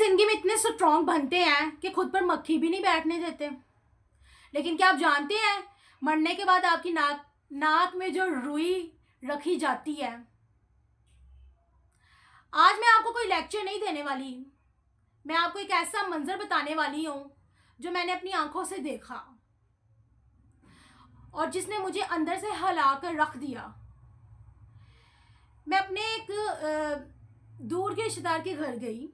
ज़िंदगी में इतने स्ट्रॉन्ग बनते हैं कि खुद पर मक्खी भी नहीं बैठने देते। लेकिन क्या आप जानते हैं, मरने के बाद आपकी नाक में जो रुई रखी जाती है। आज मैं आपको कोई लेक्चर नहीं देने वाली, मैं आपको एक ऐसा मंजर बताने वाली हूँ जो मैंने अपनी आंखों से देखा और जिसने मुझे अंदर से हिला कर रख दिया। मैं अपने एक दूर के रिश्तेदार के घर गई।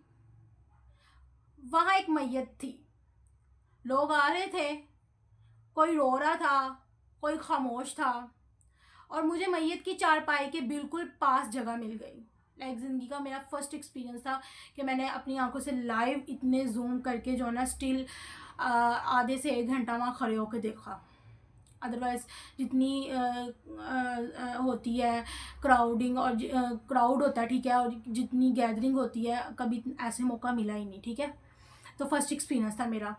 वहाँ एक मैयत थी, लोग आ रहे थे, कोई रो रहा था, कोई खामोश था और मुझे मैयत की चारपाई के बिल्कुल पास जगह मिल गई। ज़िंदगी का मेरा फर्स्ट एक्सपीरियंस था कि मैंने अपनी आंखों से लाइव इतने जूम करके जो है ना स्टिल आधे से 1 घंटा वहाँ खड़े होकर देखा। अदरवाइज़ जितनी होती है क्राउडिंग और क्राउड होता है, ठीक है, और जितनी गैदरिंग होती है, कभी ऐसे मौका मिला ही नहीं, ठीक है। तो फर्स्ट एक्सपीरियंस था मेरा।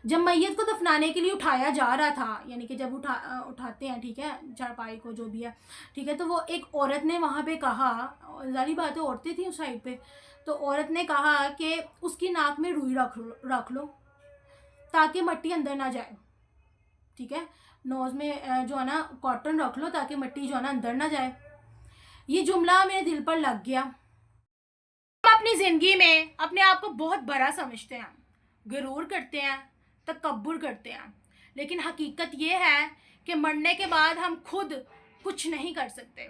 जब मैयत को दफनाने के लिए उठाया जा रहा था, यानी कि जब उठाते हैं, ठीक है, चारपाई को जो भी है, ठीक है, तो वो एक औरत ने वहाँ पे कहा, ज़ाहिर बात है औरतें थी उस साइड पे, तो औरत ने कहा कि उसकी नाक में रुई रख लो ताकि मट्टी अंदर ना जाए, ठीक है, नोज़ में जो है ना कॉटन रख लो ताकि मट्टी जो है ना अंदर ना जाए। ये जुमला मेरे दिल पर लग गया। हम अपनी ज़िंदगी में अपने आप को बहुत बड़ा समझते हैं, गुरूर करते हैं, तकब्बुर करते हैं, लेकिन हकीकत ये है कि मरने के बाद हम खुद कुछ नहीं कर सकते।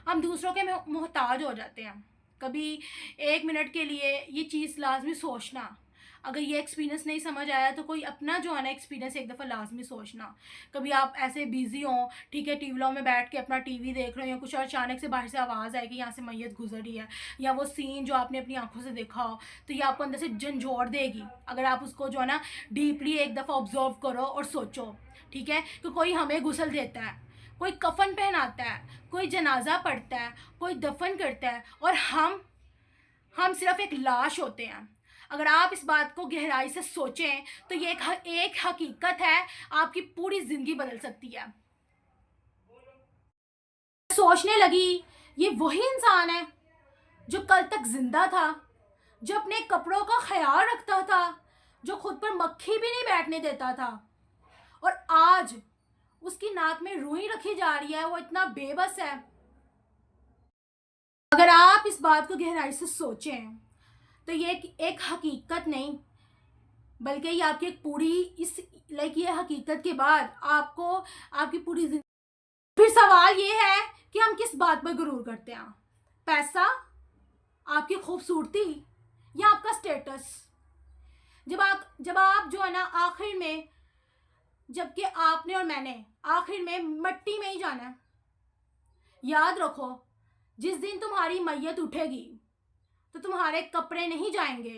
हम दूसरों के मोहताज हो जाते हैं। कभी 1 मिनट के लिए ये चीज़ लाजमी सोचना, अगर ये एक्सपीरियंस नहीं समझ आया तो कोई अपना जो है ना एक्सपीरियंस एक दफ़ा लाजमी सोचना। कभी आप ऐसे बिज़ी हों, ठीक है, टीवी में बैठ के अपना टीवी देख रहे हो, या कुछ और अचानक से बाहर से आवाज़ आएगी यहाँ से मैयत गुजर रही है, या वो सीन जो आपने अपनी आंखों से देखा हो, तो ये आपको अंदर से झंझोड़ देगी। अगर आप उसको जो है ना डीपली एक दफ़ा ऑब्जर्व करो और सोचो, ठीक है, कि कोई हमें गुस्ल देता है, कोई कफन पहनाता है, कोई जनाजा पढ़ता है, कोई दफन करता है, और हम सिर्फ एक लाश होते हैं। अगर आप इस बात को गहराई से सोचें तो ये एक हकीकत है, आपकी पूरी ज़िंदगी बदल सकती है। सोचने लगी, ये वही इंसान है जो कल तक जिंदा था, जो अपने कपड़ों का ख्याल रखता था, जो खुद पर मक्खी भी नहीं बैठने देता था, और आज उसकी नाक में रुई रखी जा रही है, वो इतना बेबस है। अगर आप इस बात को गहराई से सोचें तो ये एक हकीकत नहीं, बल्कि ये आपकी एक पूरी ये हकीकत के बाद आपको आपकी पूरी जिंदगी। फिर सवाल ये है कि हम किस बात पर गुरूर करते हैं, पैसा, आपकी खूबसूरती, या आपका स्टेटस। जब आप जो है ना आखिर में, जबकि आपने और मैंने आखिर में मट्टी में ही जाना है। याद रखो, जिस दिन तुम्हारी मैयत उठेगी तो तुम्हारे कपड़े नहीं जाएंगे,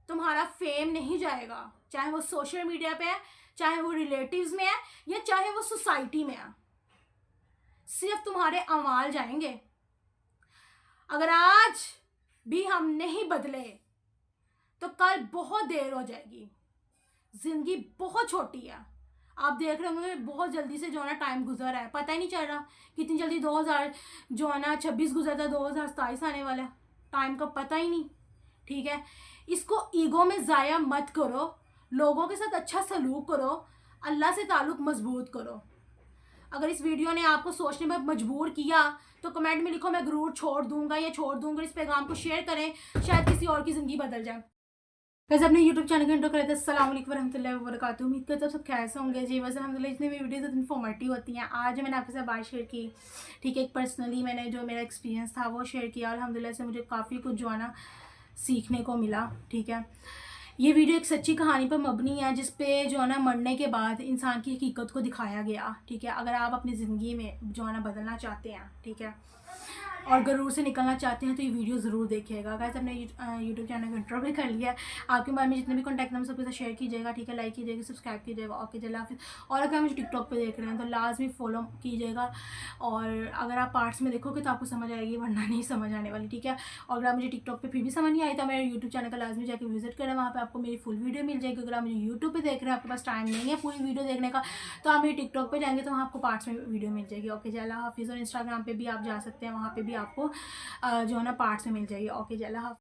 तुम्हारा फेम नहीं जाएगा, चाहे वो सोशल मीडिया पे है, चाहे वो रिलेटिव्स में है, या चाहे वो सोसाइटी में है, सिर्फ तुम्हारे अमाल जाएंगे। अगर आज भी हम नहीं बदले तो कल बहुत देर हो जाएगी। जिंदगी बहुत छोटी है, आप देख रहे होंगे बहुत जल्दी से जो है ना टाइम गुजर रहा है, पता ही नहीं चल रहा कितनी जल्दी 2000 जो है ना 26 गुजरता, 2027 आने वाला है, टाइम का पता ही नहीं, ठीक है। इसको ईगो में ज़ाया मत करो, लोगों के साथ अच्छा सलूक करो, अल्लाह से ताल्लुक़ मजबूत करो। अगर इस वीडियो ने आपको सोचने में मजबूर किया तो कमेंट में लिखो मैं ज़रूर छोड़ दूंगा या छोड़ दूंगा। इस पैगाम को शेयर करें, शायद किसी और की ज़िंदगी बदल जाए। वैसे अपने YouTube चैनल के इंट्रो करे थे। अस्सलाम वालेकुम वरहमतुल्लाहि वबरकातुहू। उम्मीद करते हो सब कैसे होंगे जी। वैसे अल्हम्दुलिल्लाह जितनी भी वीडियोस इन्फॉर्मेटिव होती हैं, आज मैंने आपके साथ बात शेयर की, ठीक है, एक पर्सनली मैंने जो मेरा एक्सपीरियंस था वो शेयर किया। अल्हम्दुलिल्लाह से मुझे काफ़ी कुछ जो है ना सीखने को मिला, ठीक है। ये वीडियो एक सच्ची कहानी पर मबनी है, जिस पे जो है ना मरने के बाद इंसान की हकीकत को दिखाया गया, ठीक है। अगर आप अपनी ज़िंदगी में जो है ना बदलना चाहते हैं, ठीक है, और गरूर से निकलना चाहते हैं तो ये वीडियो ज़रूर देखिएगा। गाइस अपने यूट्यूब चैनल को इंट्रो भी कर लिया। आपके बारे में जितने भी कॉन्टैक्ट नंबर सबके साथ शेयर कीजिएगा, ठीक है, लाइक कीजिएगा, सब्सक्राइब कीजिएगा। ओके जल्ला हाफिज़। और अगर मुझे टिकटॉक पे देख रहे हैं तो लाजमी फॉलो कीजिएगा, और अगर आप पार्ट्स में देखोगे तो आपको समझ आएगी, वरना नहीं समझ आने वाली, ठीक है। और अगर आप मुझे टिकटॉक पर फिर भी समझ नहीं आई तो मेरे यूट्यूब चैनल का लाजमी जाकर विजिट करें, वहाँ पर आपको मेरी फुल वीडियो मिल जाएगी। अगर आप मुझे यूट्यूब पर देख रहे हैं, आपके पास टाइम नहीं है पूरी वीडियो देखने का, तो आप मेरे टिकटॉक पर जाएंगे तो वहाँ आपको पार्ट्स में वीडियो मिल जाएगी। ओके जल्ला हाफिज़। और इंस्टाग्राम पर भी आप जा सकते हैं, वहाँ पर भी आपको जो है ना पार्ट्स में मिल जाएगी। ओके जल्ला हाफिज़।